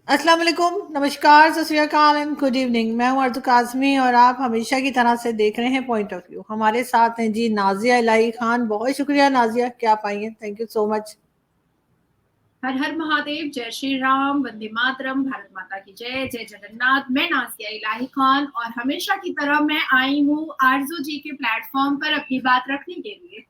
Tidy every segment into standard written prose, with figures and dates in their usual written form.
अस्सलाम वालेकुम, नमस्कार, सत श्री अकाल एंड गुड इवनिंग। मैं हूँ अर्ज़ू काज़मी और आप हमेशा की तरह से देख रहे हैं पॉइंट ऑफ व्यू। हमारे साथ हैं जी नाज़िया इलाही खान। बहुत शुक्रिया नाज़िया कि आप आई हैं। Thank you so much. हर हर महादेव, जय श्री राम, वंदे मातरम, भारत माता की जय, जय जगन्नाथ। मैं नाज़िया इलाही खान और हमेशा की तरह मैं आई हूँ आरजू जी के प्लेटफॉर्म पर अपनी बात रखने के लिए।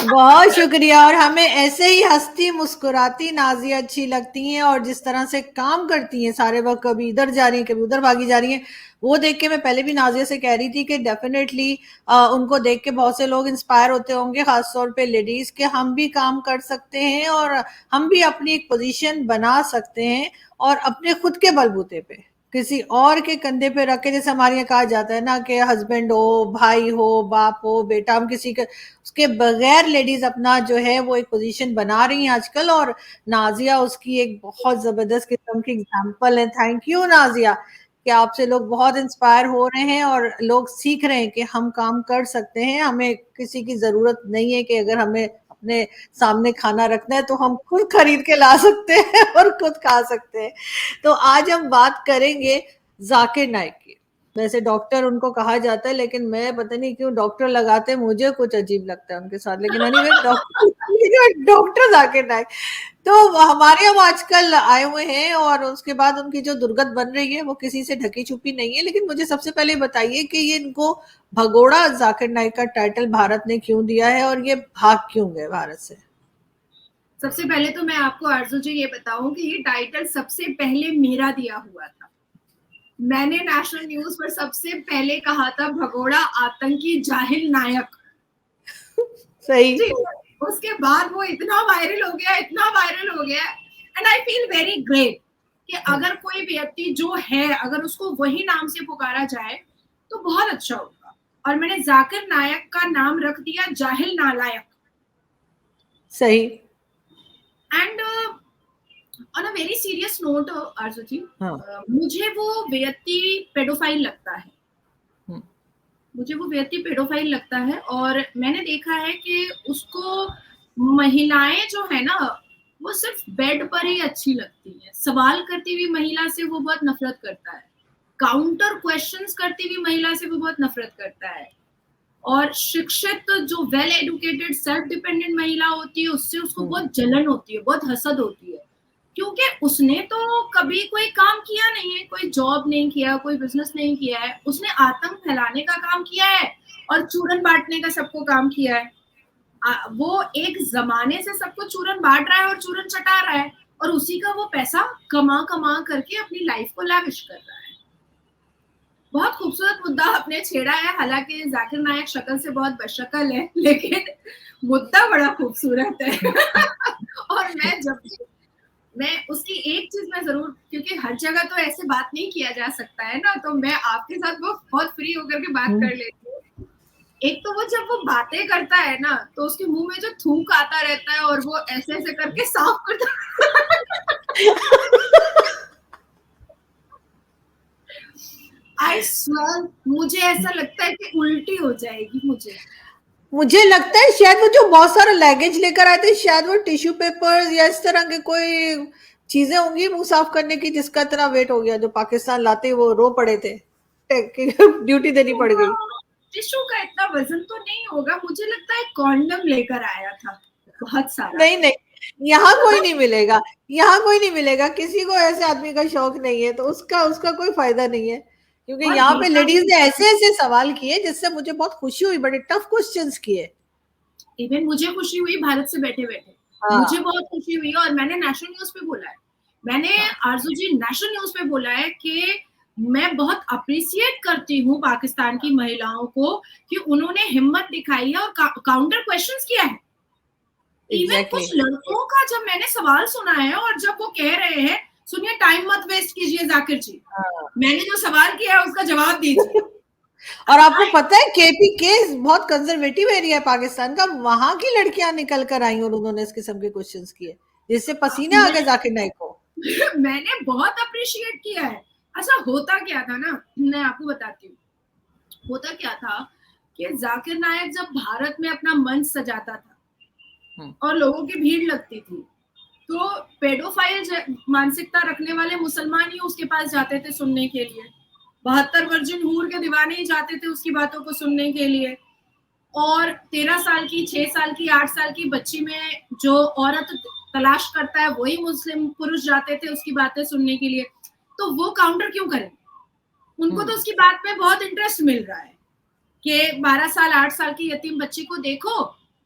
बहुत शुक्रिया। और हमें ऐसे ही हंसती मुस्कुराती नाज़िया अच्छी लगती हैं और जिस तरह से काम करती हैं सारे वक्त, कभी इधर जा रही हैं कभी उधर भागी जा रही हैं, वो देख के मैं पहले भी नाज़िया से कह रही थी कि डेफिनेटली उनको देख के बहुत से लोग इंस्पायर होते होंगे, खासतौर पे लेडीज, के हम भी काम कर सकते हैं और हम भी अपनी एक पोजीशन बना सकते हैं और अपने खुद के बलबूते पे किसी और के कंधे पे रख के, जैसे हमारे यहाँ कहा जाता है ना कि हस्बैंड हो, भाई हो, बाप हो, बेटा, हम किसी के उसके बगैर लेडीज अपना जो है वो एक पोजीशन बना रही हैं आजकल। और नाजिया उसकी एक बहुत जबरदस्त किस्म की एग्जांपल है। थैंक यू नाजिया कि आपसे लोग बहुत इंस्पायर हो रहे हैं और लोग सीख रहे हैं कि हम काम कर सकते हैं। हमें किसी की जरूरत नहीं है कि अगर हमें अपने सामने खाना रखना है तो हम खुद खरीद के ला सकते हैं और खुद खा सकते हैं। तो आज हम बात करेंगे जाकिर नाइक की। वैसे डॉक्टर उनको कहा जाता है, लेकिन मैं पता नहीं क्यों डॉक्टर लगाते मुझे कुछ अजीब लगता है उनके साथ। लेकिन anyway doctor doctor Zakir Naik तो हमारे यहाँ आजकल आए हुए हैं और उसके बाद उनकी जो दुर्गत बन रही है वो किसी से ढकी छुपी नहीं है। लेकिन मुझे सबसे पहले बताइए कि ये इनको भगोड़ा जाकिर नाइक का टाइटल भारत ने क्यों दिया है और ये भाग क्यों गए भारत से? सबसे पहले तो मैं आपको आरजू जी ये बताऊं कि ये टाइटल सबसे पहले मेरा दिया हुआ था। मैंने नेशनल न्यूज पर सबसे पहले कहा था भगोड़ा आतंकी जाहिल नायक। सही। जी, उसके बाद वो इतना वायरल हो गया, इतना वायरल हो गया। And I feel very great कि अगर कोई व्यक्ति जो है अगर उसको वही नाम से पुकारा जाए तो बहुत अच्छा होगा। और मैंने जाकिर नायक का नाम रख दिया जाहिल नालायक। सही। And on a very serious note आरजू जी, हाँ। मुझे वो व्यक्ति पेडोफाइल लगता है। हम्म। मुझे वो व्यक्ति पेडोफाइल लगता है और मैंने देखा है कि उसको महिलाएं जो है ना वो सिर्फ बेड पर ही अच्छी लगती है। सवाल करती हुई महिला से वो बहुत नफरत करता है। काउंटर क्वेश्चंस करती हुई महिला से वो बहुत नफरत करता है। और शिक्षित जो वेल एडुकेटेड सेल्फ डिपेंडेंट महिला होती है उससे उसको हम्म। बहुत जलन होती है, बहुत हसद होती है। क्योंकि उसने तो कभी कोई काम किया नहीं है, कोई जॉब नहीं किया, कोई बिजनेस नहीं किया है। उसने आतंक फैलाने का काम किया है और चूरन बांटने का सबको काम किया है। वो एक जमाने से सबको चूरन बांट रहा है और चूरन चटा रहा है और उसी का वो पैसा कमा कमा करके अपनी लाइफ को लैविश कर रहा है। बहुत खूबसूरत मुद्दा आपने छेड़ा है। हालांकि जाकिर नायक शक्ल से बहुत बशक्ल है लेकिन मुद्दा बड़ा खूबसूरत है। और मैं उसकी एक चीज में जरूर, क्योंकि हर जगह तो ऐसे बात नहीं किया जा सकता है ना, तो मैं आपके साथ वो बहुत फ्री होकर के बात हम्म। कर लेती हूँ। एक तो वो जब वो बातें करता है ना तो उसके मुंह में जो थूक आता रहता है और वो ऐसे ऐसे करके साफ करता आई स्वेयर मुझे ऐसा लगता है कि उल्टी हो जाएगी मुझे। मुझे लगता है शायद वो जो बहुत सारा लगेज लेकर आए थे, शायद वो टिश्यू पेपर्स या इस तरह के कोई चीजें होंगी मुंह साफ करने की, जिसका इतना वेट हो गया जो पाकिस्तान लाते ही वो रो पड़े थे। ड्यूटी देनी पड़ गई। टिश्यू का इतना वजन तो नहीं होगा, मुझे लगता है कॉन्डम लेकर आया था बहुत सारा। नहीं नहीं, यहाँ कोई नहीं मिलेगा। यहाँ कोई नहीं मिलेगा, किसी को ऐसे आदमी का शौक नहीं है तो उसका उसका कोई फायदा नहीं है। क्योंकि और यहाँ पे देखा लेडीज भी, ने ऐसे ऐसे सवाल किए जिससे मुझे बहुत खुशी हुई, बड़े टफ क्वेश्चंस किए। इवन मुझे खुशी हुई भारत से बैठे बैठे। मुझे हाँ। बहुत खुशी हुई और मैंने नेशनल न्यूज पे बोला है। मैंने हाँ। आरजू जी नेशनल न्यूज पे बोला है कि मैं बहुत अप्रिसिएट करती हूँ पाकिस्तान की महिलाओं को कि उन्होंने हिम्मत दिखाई है और काउंटर क्वेश्चंस किया है। इवन एग्जैक्टली कुछ लड़कों का जब मैंने सवाल सुना है और जब वो कह रहे हैं सुनिए टाइम मत वेस्ट कीजिए जाकिर जी, हाँ। मैंने जो सवाल किया है उसका जवाब दीजिए। और आपको पता है केपीके बहुत कंजर्वेटिव एरिया है पाकिस्तान का, वहां की लड़कियां निकल कर आई और उन्होंने इस किस्म के क्वेश्चंस किए जिससे पसीने आ मैं गए जाकिर नाइक को। मैंने बहुत अप्रिशिएट किया है। अच्छा होता क्या था ना, मैं आपको बताती हूँ। होता क्या था कि जाकिर नायक जब भारत में अपना मंच सजाता था हम्म। और लोगों की भीड़ लगती थी तो पेडोफाइल मानसिकता रखने वाले मुसलमान ही उसके पास जाते थे सुनने के लिए, 72 वर्जिन हूर के दीवाने ही जाते थे उसकी बातों को सुनने के लिए। और 13 साल की, 6 साल की, 8 साल की बच्ची में जो औरत तलाश करता है वही मुस्लिम पुरुष जाते थे उसकी बातें सुनने के लिए। तो वो काउंटर क्यों करें? उनको तो उसकी बात में बहुत इंटरेस्ट मिल रहा है कि 12 साल 8 साल की यतीम बच्ची को देखो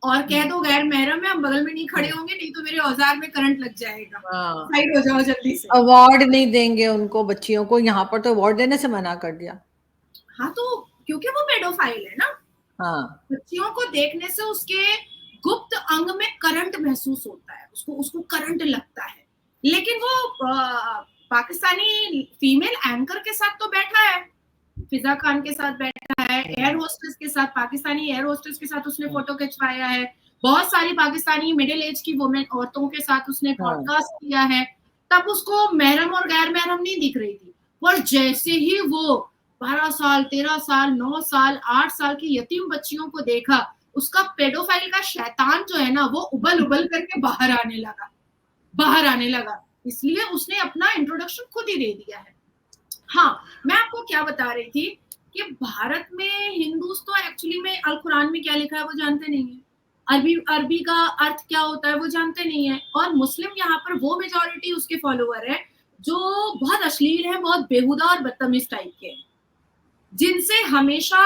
और कह दो गैर महरम है, हम बगल में नहीं खड़े होंगे, नहीं तो मेरे औजार में करंट लग जाएगा, साइड हो जाओ जल्दी से। अवार्ड नहीं देंगे उनको, बच्चियों को यहाँ पर तो अवार्ड देने से मना कर दिया। हाँ, तो क्योंकि वो पेडोफाइल है ना। हाँ, बच्चियों को देखने से उसके गुप्त अंग में करंट महसूस होता है, उसको करंट लगता है। लेकिन वो पाकिस्तानी फीमेल एंकर के साथ तो बैठा है, फिजा खान के साथ बैठा है, एयर होस्टेस के साथ, पाकिस्तानी एयर होस्टेस के साथ उसने फोटो खिंचवाया है, बहुत सारी पाकिस्तानी मिडिल एज की वुमेन औरतों के साथ उसने पॉडकास्ट किया है। तब उसको महरम और गैर महरम नहीं दिख रही थी, पर जैसे ही वो 12 साल, 13 साल, 9 साल, 8 साल की यतीम बच्चियों को देखा, उसका पेडोफाइल का शैतान जो है ना वो उबल उबल करके बाहर आने लगा। इसलिए उसने अपना इंट्रोडक्शन खुद ही दे दिया है। हाँ, मैं आपको क्या बता रही थी कि भारत में हिंदूज तो एक्चुअली में अल कुरान में क्या लिखा है वो जानते नहीं है, अरबी का अर्थ क्या होता है वो जानते नहीं है। और मुस्लिम यहाँ पर वो मेजॉरिटी उसके फॉलोअर है जो बहुत अश्लील है, बहुत बेहुदा और बदतमीज टाइप के हैं, जिनसे हमेशा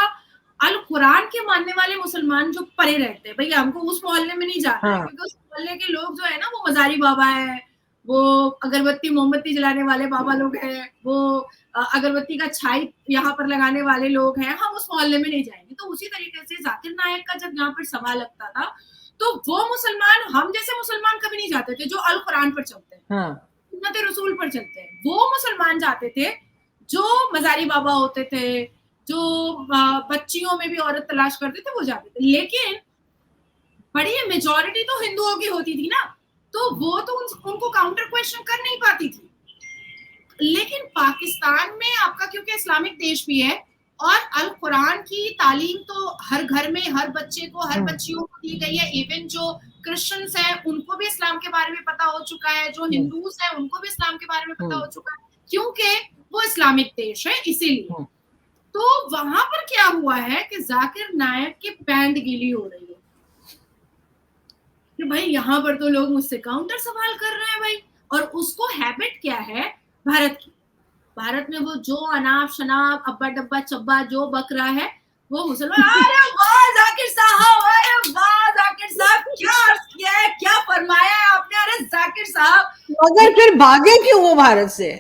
अल कुरान के मानने वाले मुसलमान जो परे रहते हैं। भैया हमको उस मोहल्ले में नहीं जाना है, क्योंकि उस मोहल्ले के लोग जो है ना वो मजारी बाबा है, वो अगरबत्ती मोमबत्ती जलाने वाले बाबा लोग हैं, वो अगरबत्ती का छाई यहाँ पर लगाने वाले लोग हैं, हम उस मोहल्ले में नहीं जाएंगे। तो उसी तरीके से जाकिर नायक का जब यहाँ पर सभा लगता था तो वो मुसलमान, हम जैसे मुसलमान कभी नहीं जाते थे जो अल कुरान पर चलते हैं, सुन्नत रसूल पर चलते हैं, वो मुसलमान जाते थे जो मजारी बाबा होते थे, जो बच्चियों में भी औरत तलाश करते थे वो जाते थे। लेकिन बड़ी मेजॉरिटी तो हिंदुओं की होती थी ना, तो वो तो उनको काउंटर क्वेश्चन कर नहीं पाती थी। लेकिन पाकिस्तान में आपका क्योंकि इस्लामिक देश भी है और अल कुरान की तालीम तो हर घर में हर बच्चे को, हर बच्चियों को दी गई है। इवन जो क्रिश्चियंस हैं उनको भी इस्लाम के बारे में पता हो चुका है, जो हिंदूज हैं उनको भी इस्लाम के बारे में पता हो चुका है, क्योंकि वो इस्लामिक देश है इसीलिए। तो वहां पर क्या हुआ है कि जाकिर नायक की बैंड गीली हो रही है कि भाई यहाँ पर तो लोग मुझसे काउंटर सवाल कर रहे हैं भाई। और उसको हैबिट क्या है भारत की, भारत में वो जो अनाप शनाप अब्बा डब्बा चब्बा जो बक रहा है वो मुसलमान, अरे वाह जाकिर साहब, अरे वाह जाकिर साहब, क्या अर्थ किया है, क्या फरमाया है आपने, अरे जाकिर साहब। मगर फिर भागे क्यों वो भारत से?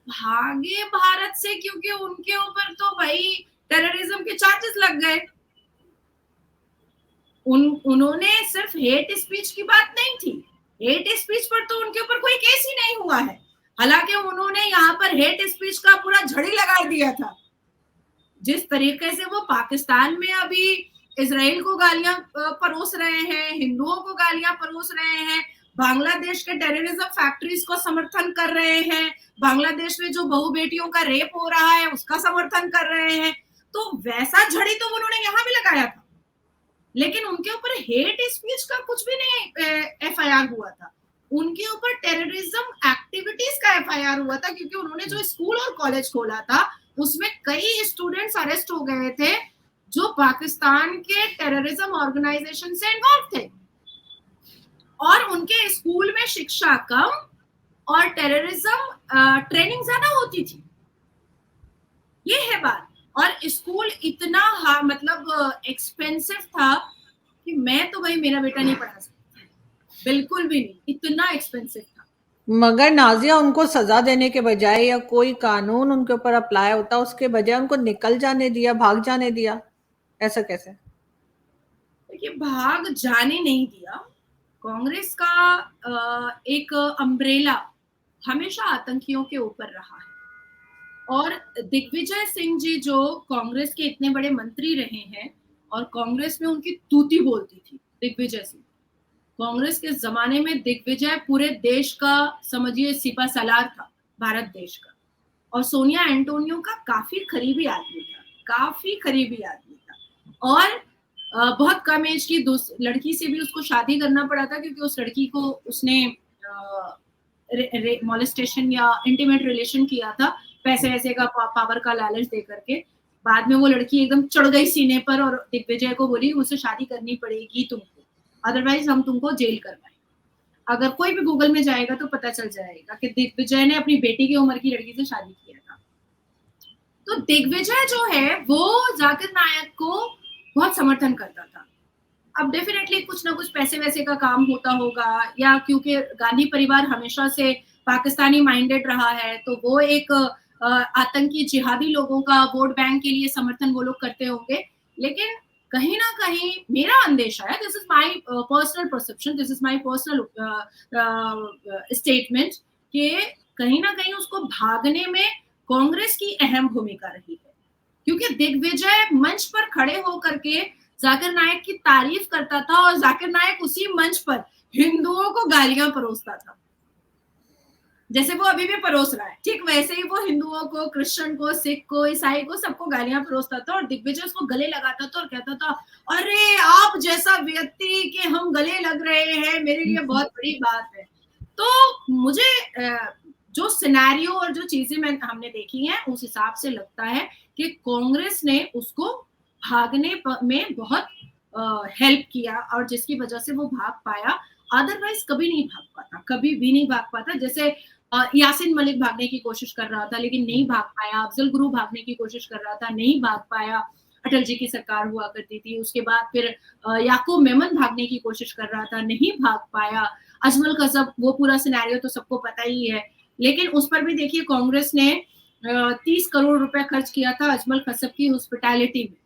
भागे भारत से क्योंकि उनके ऊपर तो भाई टेररिज्म के चार्जेस लग गए। उन्होंने सिर्फ हेट स्पीच की बात नहीं थी, हेट स्पीच पर तो उनके ऊपर कोई केस ही नहीं हुआ है, हालांकि उन्होंने यहाँ पर हेट स्पीच का पूरा झड़ी लगा दिया था। जिस तरीके से वो पाकिस्तान में अभी इजराइल को गालियां परोस रहे हैं, हिंदुओं को गालियां परोस रहे हैं, बांग्लादेश के टेररिज्म फैक्ट्रीज को समर्थन कर रहे हैं, बांग्लादेश में जो बहु बेटियों का रेप हो रहा है उसका समर्थन कर रहे हैं, तो वैसा झड़ी तो उन्होंने यहाँ भी लगाया था। लेकिन उनके ऊपर हेट स्पीच का कुछ भी नहीं एफआईआर हुआ था, उनके ऊपर टेररिज्म एक्टिविटीज का एफआईआर हुआ था, क्योंकि उन्होंने जो स्कूल और कॉलेज खोला था उसमें कई स्टूडेंट्स अरेस्ट हो गए थे जो पाकिस्तान के टेररिज्म ऑर्गेनाइजेशन से इन्वॉल्व थे, और उनके स्कूल में शिक्षा कम और टेररिज्म ट्रेनिंग ज्यादा होती थी, ये है बात। और स्कूल इतना मतलब एक्सपेंसिव था कि मैं तो भाई मेरा बेटा नहीं पढ़ा सकता, बिल्कुल भी नहीं, इतना एक्सपेंसिव था। मगर नाजिया उनको सजा देने के बजाय या कोई कानून उनके ऊपर अप्लाई होता, उसके बजाय उनको निकल जाने दिया, भाग जाने दिया, ऐसा कैसे? देखिए भाग जाने नहीं दिया, कांग्रेस का एक अम्ब्रेला हमेशा आतंकियों के ऊपर रहा है, और दिग्विजय सिंह जी जो कांग्रेस के इतने बड़े मंत्री रहे हैं और कांग्रेस में उनकी तूती बोलती थी दिग्विजय सिंह, कांग्रेस के जमाने में दिग्विजय पूरे देश का समझिए सिपा सलार था, भारत देश का, और सोनिया एंटोनियो का काफी करीबी आदमी था, काफी करीबी आदमी था। और बहुत कम एज की लड़की से भी उसको शादी करना पड़ा था, क्योंकि उस लड़की को उसने मॉलेस्टेशन या इंटीमेट रिलेशन किया था, पैसे वैसे का पावर का लालच दे करके। बाद में वो लड़की एकदम चढ़ गई सीने पर और दिग्विजय को बोली मुझसे शादी करनी पड़ेगी तुमको, अदरवाइज हम तुमको जेल करवाएंगे। अगर कोई भी गूगल में जाएगा तो पता चल जाएगा कि दिग्विजय ने अपनी बेटी की उम्र की लड़की से शादी किया था। तो दिग्विजय जो है वो जाकिर नायक को बहुत समर्थन करता था। अब डेफिनेटली कुछ ना कुछ पैसे वैसे का काम होता होगा, या क्योंकि गांधी परिवार हमेशा से पाकिस्तानी माइंडेड रहा है, तो वो एक आतंकी जिहादी लोगों का वोट बैंक के लिए समर्थन वो लोग करते होंगे। लेकिन कहीं ना कहीं मेरा अंदेशा है, this is my personal perception, this is my personal statement, कि कहीं ना कहीं उसको भागने में कांग्रेस की अहम भूमिका रही है, क्योंकि दिग्विजय मंच पर खड़े होकर के जाकिर नायक की तारीफ करता था और जाकिर नायक उसी मंच पर हिंदुओं को गालियां परोसता था, जैसे वो अभी भी परोस रहा है। ठीक वैसे ही वो हिंदुओं को, क्रिश्चियन को, सिख को, ईसाई को, सबको गालियां परोसता था और दिग्विजय उसको गले लगाता था और कहता था अरे आप जैसा व्यक्ति कि हम गले लग रहे हैं मेरे लिए बहुत बड़ी बात है। तो मुझे जो सिनेरियो और जो चीजें हमने देखी हैं उस हिसाब से लगता है कि कांग्रेस ने उसको भागने में बहुत हेल्प किया, और जिसकी वजह से वो भाग पाया, अदरवाइज कभी नहीं भाग पाता, कभी भी नहीं भाग पाता। जैसे यासिन मलिक भागने की कोशिश कर रहा था लेकिन नहीं भाग पाया, अफजल गुरु भागने की कोशिश कर रहा था, नहीं भाग पाया, अटल जी की सरकार हुआ करती थी। उसके बाद फिर याकूब मेमन भागने की कोशिश कर रहा था, नहीं भाग पाया। अजमल कसब, वो पूरा सिनेरियो तो सबको पता ही है, लेकिन उस पर भी देखिए कांग्रेस ने 30 करोड़ रुपए खर्च किया था अजमल कसब की हॉस्पिटैलिटी में।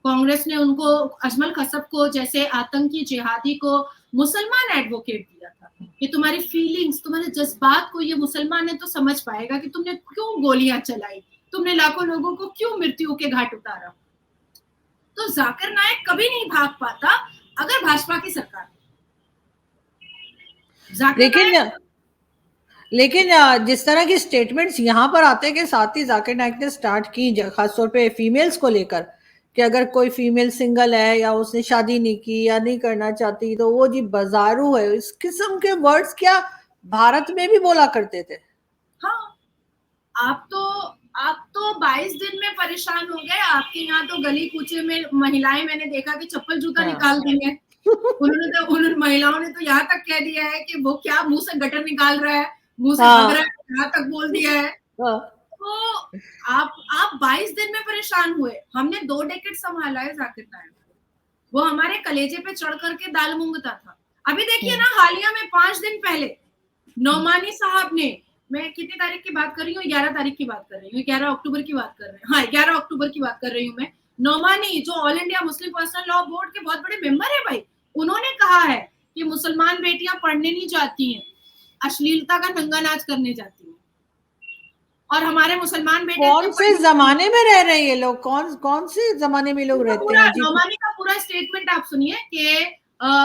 कांग्रेस ने उनको, अजमल कसब को जैसे आतंकी जिहादी को मुसलमान एडवोकेट दिया था कि तुम्हारी फीलिंग्स, तुम्हारे जज्बात को ये मुसलमान है तो समझ पाएगा कि तुमने क्यों गोलियां चलाई, तुमने लाखों लोगों को क्यों मृत्यु के घाट उतारा। तो जाकिर नायक कभी नहीं भाग पाता अगर भाजपा की सरकार। लेकिन जिस तरह की स्टेटमेंट्स यहाँ पर आते के साथ ही जाकिर नायक ने स्टार्ट की, खासतौर पे फीमेल्स को लेकर, कि अगर कोई फीमेल सिंगल है या उसने शादी नहीं की या नहीं करना चाहती तो वो जी बाजारू है, इस किस्म के वर्ड्स क्या भारत में भी बोला करते थे। हाँ, आप तो 22 दिन में परेशान हो गए। आपके यहाँ तो गली कूचे में महिलाएं, मैंने देखा कि चप्पल जूता निकाल देंगे। उन्होंने महिलाओं ने तो यहाँ तक कह दिया है कि वो क्या मुंह से गटर निकाल रहा है, मुंह से भग रहा है, यहाँ तक बोल दिया है। तो आप 22 दिन में परेशान हुए। हमने 2 डेकेड संभाला है जाकिर नायक को, वो हमारे कलेजे पे चढ़ करके दाल मूंगता था। अभी देखिए ना, हालिया में 5 दिन पहले नौमानी साहब ने, मैं कितनी तारीख की बात कर रही हूँ, 11 तारीख की बात कर रही हूँ, 11 अक्टूबर की बात कर रहे हैं, हाँ 11 अक्टूबर की बात कर रही हूँ मैं। नौमानी जो all India Muslim personal law board के बहुत बड़े मेंबर है भाई, उन्होंने कहा है कि मुसलमान बेटियां पढ़ने नहीं जाती हैं, अश्लीलता का नंगा नाच करने जाती हैं। और हमारे मुसलमान बेटे कौन से जमाने में रह रहे हैं ये लोग, कौन से जमाने में लोग रहते हैं? नौमानी का पूरा स्टेटमेंट आप सुनिए कि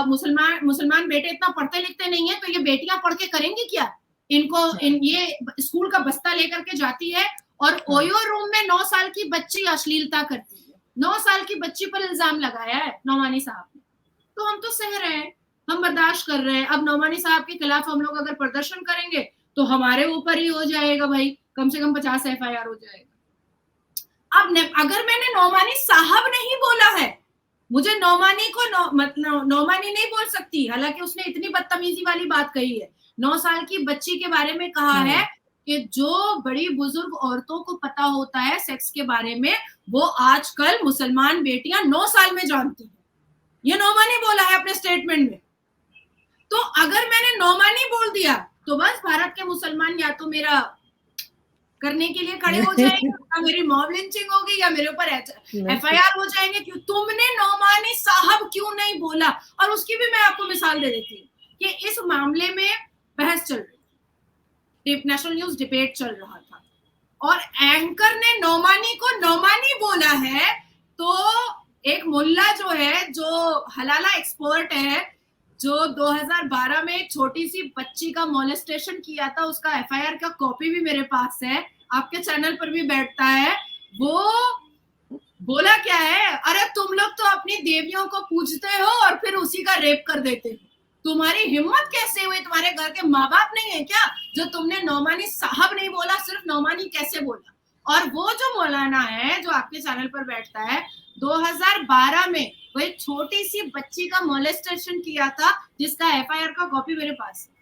मुसलमान बेटे इतना पढ़ते लिखते नहीं है, तो ये बेटियां पढ़ के करेंगी क्या? ये स्कूल का बस्ता लेकर के जाती है और ओयो रूम में 9 साल की बच्ची अश्लीलता करती है। 9 साल की बच्ची पर इल्जाम लगाया है नौमानी साहब ने। तो हम तो सह रहे हैं, हम बर्दाश्त कर रहे हैं। अब नौमानी साहब के खिलाफ हम लोग अगर प्रदर्शन करेंगे तो हमारे ऊपर ही हो जाएगा भाई, कम से कम 50 FIR हो जाएगा। अब अगर मैंने नौमानी साहब नहीं बोला है, मुझे नौमानी को नौमानी नहीं बोल सकती, हालांकि उसने इतनी बदतमीजी वाली बात कही है। 9 साल की बच्ची के बारे में कहा है कि जो बड़ी बुजुर्ग औरतों को पता होता है सेक्स के बारे में, वो आजकल मुसलमान बेटियां 9 साल में जानती हैं। ये नौमानी बोला है अपने स्टेटमेंट में। तो अगर मैंने नौमानी बोल दिया तो बस भारत के मुसलमान या तो मेरा करने के लिए खड़े हो जाएंगे, या मेरी मॉब लिंचिंग होगी, या मेरे ऊपर FIR हो जाएंगे कि तुमने नौमानी साहब क्यों नहीं बोला। और उसकी भी मैं आपको मिसाल दे देती हूँ कि इस मामले में बहस चल रही थी, नेशनल न्यूज डिबेट चल रहा था और एंकर ने नौमानी को नौमानी बोला है, तो एक मुल्ला जो है, जो हलाला एक्सपर्ट है, जो 2012 में एक छोटी सी बच्ची का मोलेस्टेशन किया था, उसका FIR का कॉपी भी मेरे पास है, आपके चैनल पर भी बैठता है, वो बोला क्या है, अरे तुम लोग तो अपनी देवियों को पूजते हो और फिर उसी का रेप कर देते हो, तुम्हारी हिम्मत कैसे हुई, तुम्हारे घर के माँ बाप नहीं है क्या जो तुमने नौमानी साहब नहीं बोला, सिर्फ नौमानी कैसे बोला। और वो जो मौलाना है जो आपके चैनल पर बैठता है, 2012 में वो एक छोटी सी बच्ची का मोलेस्टेशन किया था, जिसका एफआईआर का कॉपी मेरे पास है।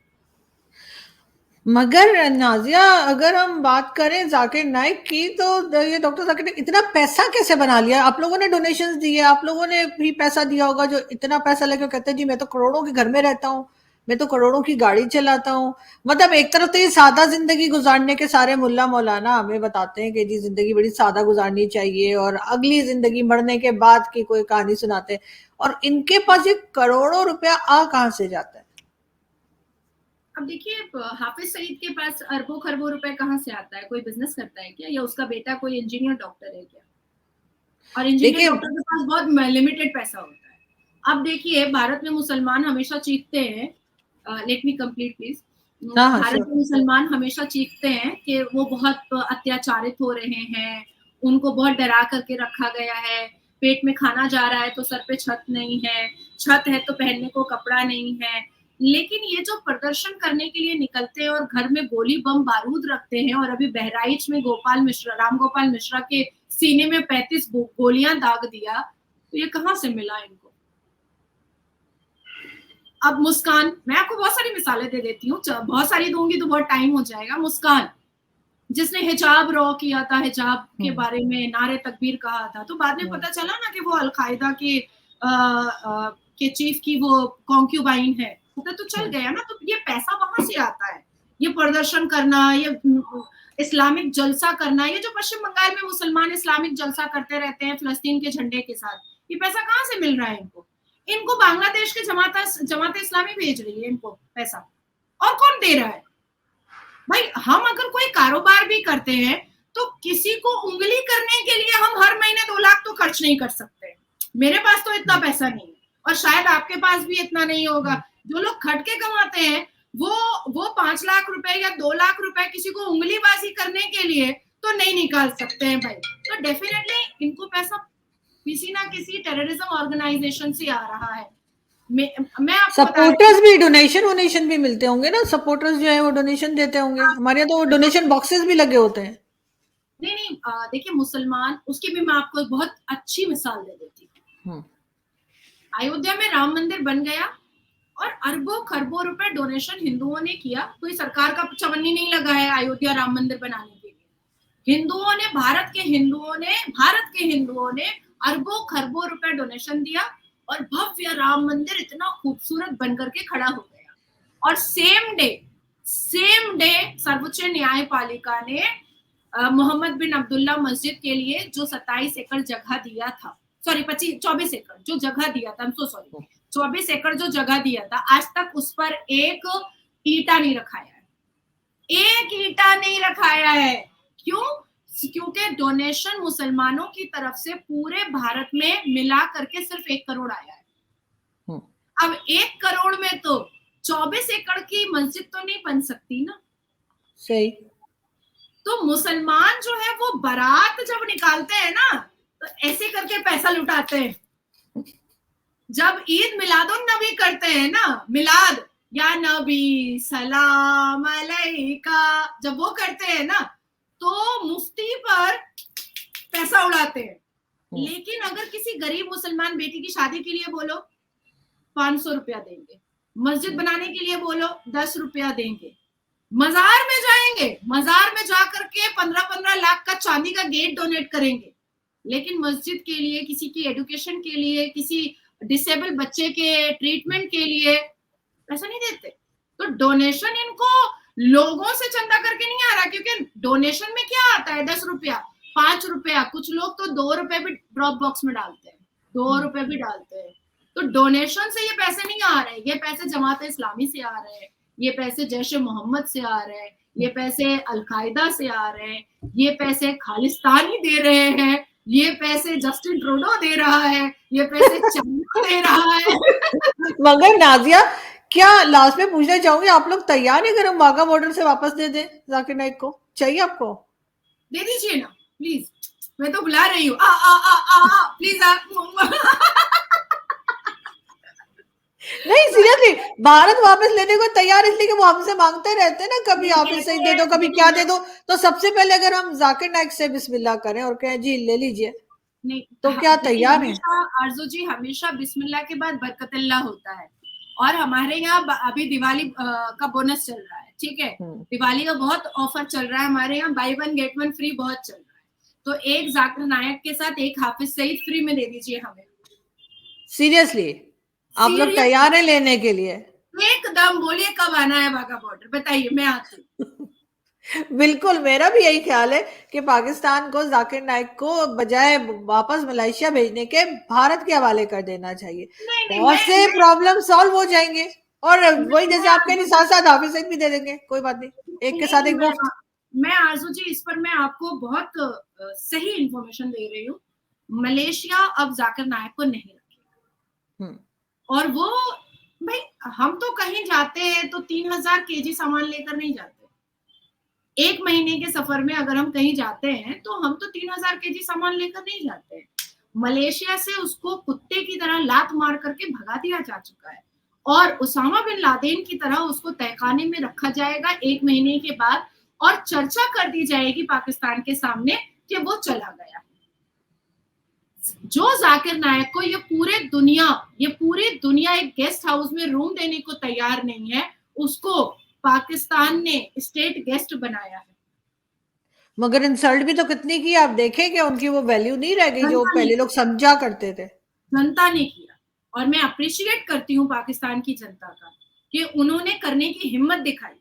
मगर नाजिया, अगर हम बात करें जाकिर नाइक की, तो ये डॉक्टर जाकिर नाइक इतना पैसा कैसे बना लिया? आप लोगों ने डोनेशंस दिए, आप लोगों ने भी पैसा दिया होगा, जो इतना पैसा लेके कहते हैं जी मैं तो करोड़ों के घर में रहता हूँ, मैं तो करोड़ों की गाड़ी चलाता हूँ। मतलब एक तरफ तो ये सादा जिंदगी गुजारने के सारे मुल्ला मौलाना हमें बताते हैं कि जी जिंदगी बड़ी सादा गुजारनी चाहिए और अगली जिंदगी मरने के बाद की कोई कहानी सुनाते हैं, और इनके पास ये करोड़ों रुपया आ कहाँ से जाता है? अब देखिए, हाफिज सईद के पास अरबों खरबों रुपए कहाँ से आता है? कोई बिजनेस करता है क्या, या उसका बेटा कोई इंजीनियर डॉक्टर है क्या? और इंजीनियर देखिए, डॉक्टर के पास बहुत लिमिटेड पैसा होता है। अब देखिए, भारत में मुसलमान हमेशा चीखते हैं, लेट मी कंप्लीट प्लीज। हाँ हाँ भारत श्योर। में मुसलमान हमेशा चीखते हैं कि वो बहुत अत्याचारित हो रहे हैं, उनको बहुत डरा करके रखा गया है, पेट में खाना जा रहा है तो सर पे छत नहीं है, छत है तो पहनने को कपड़ा नहीं है। लेकिन ये जो प्रदर्शन करने के लिए निकलते हैं और घर में गोली बम बारूद रखते हैं, और अभी बहराइच में गोपाल मिश्रा, राम गोपाल मिश्रा के सीने में 35 गोलियां दाग दिया, तो ये कहां से मिला इनको? अब मुस्कान, मैं आपको बहुत सारी मिसालें दे देती हूँ, बहुत सारी दूंगी तो बहुत टाइम हो जाएगा। मुस्कान जिसने हिजाब रॉ किया था, हिजाब के बारे में नारे तकबीर कहा था, तो बाद में पता चला ना कि वो अलकायदा के चीफ की वो कॉन्क्यूबाइन है, पता तो चल गया ना। तो ये पैसा वहां से आता है, ये प्रदर्शन करना, ये इस्लामिक जलसा करना, ये जो पश्चिम बंगाल में मुसलमान इस्लामिक जलसा करते रहते हैं फिलिस्तीन के झंडे के साथ, ये पैसा कहाँ से मिल रहा है इनको? इनको बांग्लादेश के जमात इस्लामी भेज रही है इनको पैसा, और कौन दे रहा है? भाई हम अगर कोई कारोबार भी करते हैं तो किसी को उंगली करने के लिए हम हर महीने 2 लाख तो खर्च नहीं कर सकते। मेरे पास तो इतना पैसा नहीं है, और शायद आपके पास भी इतना नहीं होगा। जो लोग खट के कमाते हैं वो 5 लाख रुपए या 2 लाख रुपए किसी को उंगलीबाजी करने के लिए तो नहीं निकाल सकते हैं भाई। तो डेफिनेटली इनको पैसा किसी ना किसी टेररिज्म ऑर्गेनाइजेशन से आ रहा है। मैं आपको बता रही सपोर्टर्स भी डोनेशन वोनेशन भी मिलते होंगे ना, सपोर्टर्स जो है वो डोनेशन देते होंगे, हमारे यहाँ तो वो डोनेशन बॉक्सेस भी लगे होते हैं। नहीं नहीं, देखिए मुसलमान, उसकी भी मैं आपको एक बहुत अच्छी मिसाल दे देती हूँ। अयोध्या में राम मंदिर बन गया और अरबों खरबों रुपए डोनेशन हिंदुओं ने किया, कोई सरकार का चवन्नी नहीं लगा है अयोध्या राम मंदिर बनाने के लिए। हिंदुओं ने, भारत के हिंदुओं ने अरबों खरबों रुपए डोनेशन दिया, और भव्य राम मंदिर इतना खूबसूरत बनकर के खड़ा हो गया। और सेम डे सर्वोच्च न्यायपालिका ने मोहम्मद बिन अब्दुल्ला मस्जिद के लिए जो 27 एकड़ जगह दिया था, सॉरी 24 एकड़ जो जगह दिया था, 24 एकड़ जो जगह दिया था, आज तक उस पर एक ईंटा नहीं रखाया है, एक ईंटा नहीं रखाया है। क्यों? क्योंकि डोनेशन मुसलमानों की तरफ से पूरे भारत में मिला करके सिर्फ 1 करोड़ आया है। अब 1 करोड़ में तो 24 एकड़ की मस्जिद तो नहीं बन सकती ना। सही। तो मुसलमान जो है वो बारात जब निकालते हैं ना, तो ऐसे करके पैसा लुटाते हैं। जब ईद मिलादुन नबी करते हैं ना, मिलाद या नबी सलाम अलैका, जब वो करते हैं ना, तो मुफ्ती पर पैसा उड़ाते हैं। लेकिन अगर किसी गरीब मुसलमान बेटी की शादी के लिए बोलो 500 रुपया देंगे, मस्जिद बनाने के लिए बोलो 10 रुपया देंगे, मजार में जाएंगे, मजार में जाकर के 15-15 लाख का चांदी का गेट डोनेट करेंगे, लेकिन मस्जिद के लिए, किसी की एजुकेशन के लिए, किसी डिसेबल बच्चे के ट्रीटमेंट के लिए पैसा नहीं देते। तो डोनेशन इनको लोगों से चंदा करके नहीं आ रहा, क्योंकि डोनेशन में क्या आता है, 10 रुपया, 5 रुपया, कुछ लोग तो 2 रुपए भी ड्रॉप बॉक्स में डालते हैं, 2 रुपए भी डालते हैं। तो डोनेशन से ये पैसे नहीं आ रहे, ये पैसे जमात इस्लामी से आ रहे हैं, ये पैसे जैश मोहम्मद से आ रहे हैं, ये पैसे अलकायदा से आ रहे हैं, ये पैसे खालिस्तानी दे रहे हैं, ये पैसे जस्टिन ट्रूडो दे रहा है, ये पैसे चाइना दे रहा है। मगर नाजिया, क्या लास्ट में पूछना चाहूंगी, आप लोग तैयार है अगर हम वाघा बॉर्डर से वापस दे दें जाकिर नाइक को? चाहिए आपको? दे दीजिए ना प्लीज। मैं तो बुला रही हूँ, आ आ आ आ प्लीज आ। नहीं सीरियसली, भारत वापस लेने को तैयार, इसलिए कि वो हमसे मांगते रहते हैं ना, कभी नहीं ऑफिस से ही कहते दे हैं, दो, कभी देखिए क्या दे दो। तो सबसे पहले अगर हम जाकिर नाइक से बिस्मिल्लाह करें और कहें जी ले लीजिए, नहीं, तो क्या देखिए तैयार है? हमेशा आरजू जी, हमेशा बिस्मिल्लाह के बाद बरकतल्ला होता है। और हमारे यहाँ अभी दिवाली का बोनस चल रहा है, ठीक है, दिवाली का बहुत ऑफर चल रहा है हमारे यहाँ, by one get one free बहुत चल रहा है। तो एक जाकिर नायक के साथ एक हाफिज सईद फ्री में दे दीजिए हमें। सीरियसली आप लोग सीरियसली, तैयार है लेने के लिए? एकदम। बोलिए कब आना है वाघा बॉर्डर, बताइए, मैं आती हूँ। बिल्कुल, मेरा भी यही ख्याल है कि पाकिस्तान को जाकिर नाइक को बजाय वापस मलेशिया भेजने के भारत के हवाले कर देना चाहिए। नहीं नहीं, बहुत से प्रॉब्लम सॉल्व हो जाएंगे। और वही जैसे आप कह रही, साथ साथ हाफिज सईद भी दे देंगे, कोई बात नहीं, एक के साथ एक मुफ्त। मैं आरजू जी, इस पर मैं आपको बहुत सही इंफॉर्मेशन दे रही हूँ। मलेशिया अब जाकिर नायक को नहीं रखेगा। और वो, भाई हम तो कहीं जाते हैं तो 3000 केजी सामान लेकर नहीं जाते। एक महीने के सफर में अगर हम कहीं जाते हैं तो हम तो 3000 केजी सामान लेकर नहीं जाते हैं। मलेशिया से उसको कुत्ते की तरह लात मार करके भगा दिया जा चुका है, और उसामा बिन लादेन की तरह उसको तहखाने में रखा जाएगा 1 महीने के बाद, और चर्चा कर दी जाएगी पाकिस्तान के सामने कि वो चला गया। जो जाकिर नायक को ये पूरी दुनिया एक गेस्ट हाउस में रूम देने को तैयार नहीं है, उसको पाकिस्तान ने स्टेट गेस्ट बनाया है। मगर इंसल्ट भी तो कितनी की, आप देखें कि उनकी वो वैल्यू नहीं रह गई जो जनता ने पहले लोग समझा करते थे। जनता ने किया, और मैं अप्रिशिएट करती हूँ पाकिस्तान की जनता का कि उन्होंने करने की हिम्मत दिखाई,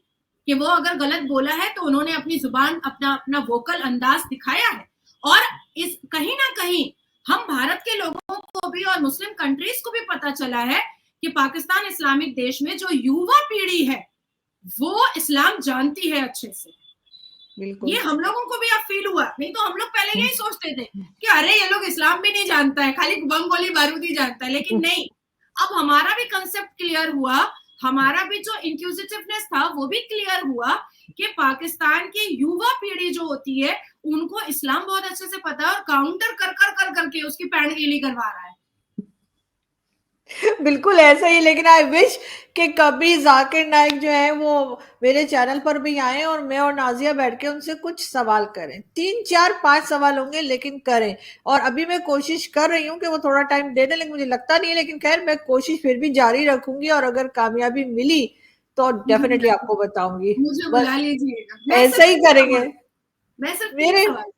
कि वो अगर गलत बोला है तो उन्होंने अपनी जुबान, अपना वोकल अंदाज दिखाया है। और इस कहीं ना कहीं हम भारत के लोगों को भी और मुस्लिम कंट्रीज को भी पता चला है कि पाकिस्तान इस्लामिक देश में जो युवा पीढ़ी है वो इस्लाम जानती है अच्छे से। ये हम लोगों को भी अब फील हुआ, नहीं तो हम लोग पहले यही सोचते थे कि अरे ये लोग इस्लाम भी नहीं जानता है, खाली बम गोली बारूद ही जानता है, लेकिन नहीं, अब हमारा भी कंसेप्ट क्लियर हुआ, हमारा भी जो इंक्लूसिवनेस था वो भी क्लियर हुआ कि पाकिस्तान की युवा पीढ़ी जो होती है उनको इस्लाम बहुत अच्छे से पता है, और काउंटर कर करके उसकी पैंट गीली करवा रहा है। बिल्कुल ऐसा ही, लेकिन आई विश कि कभी जाकिर नाइक जो है वो मेरे चैनल पर भी आए और मैं और नाजिया बैठ के उनसे कुछ सवाल करें, 3 4 5 सवाल होंगे लेकिन करें। और अभी मैं कोशिश कर रही हूँ कि वो थोड़ा टाइम दे दें, लेकिन मुझे लगता नहीं है, लेकिन खैर मैं कोशिश फिर भी जारी रखूंगी, और अगर कामयाबी मिली तो डेफिनेटली आपको बताऊंगी। मुझे बस बुला लीजिएगा, मैं ऐसा सिर्फ ही 3 करेंगे। सवाल, मैं सिर्फ 3 मेरे सवाल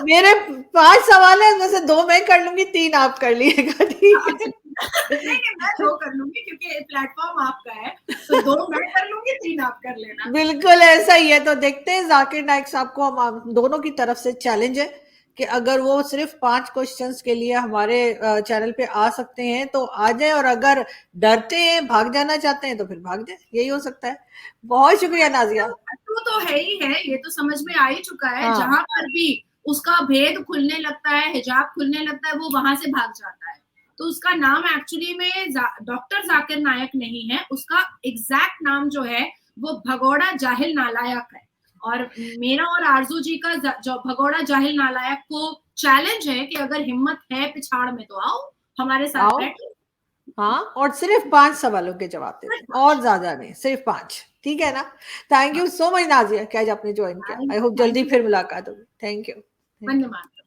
मेरे 5 सवाल है, उसमें से 2 मैं कर लूंगी, 3 आप कर लीजिएगा, ठीक अच्छा, है? नहीं मैं 2 कर लूंगी क्योंकि प्लेटफॉर्म आपका है, तो 2 मैं कर लूंगी, 3 आप कर लेना। बिल्कुल ऐसा ही है। तो देखते हैं, जाकिर नाइक साहब को हम दोनों की तरफ से चैलेंज है कि अगर वो सिर्फ 5 क्वेश्चंस के लिए हमारे चैनल पे आ सकते हैं तो आ जाए, और अगर डरते हैं, भाग जाना चाहते हैं, तो फिर भाग जाए, यही हो सकता है। बहुत शुक्रिया नाजिया। तो है ही है, ये तो समझ में आ ही चुका है, हाँ। जहां पर भी उसका भेद खुलने लगता है, हिजाब खुलने लगता है, वो वहां से भाग जाता है। तो उसका नाम एक्चुअली में डॉक्टर जाकिर नायक नहीं है, उसका एग्जैक्ट नाम जो है वो भगोड़ा जाहिल नालायक है। और मेरा और आरजू जी का जो भगोड़ा जाहिल नालायक को चैलेंज है कि अगर हिम्मत है पिछाड़ में तो आओ हमारे साथ आओ, बैठो। हाँ, और सिर्फ 5 सवालों के जवाब दे दें, और ज्यादा नहीं, सिर्फ 5, ठीक है ना? Thank you so much Nazia कि आज आपने ज्वाइन किया। आई होप जल्दी थैंक यू। फिर मुलाकात होगी। Thank you. वंदे मातरम।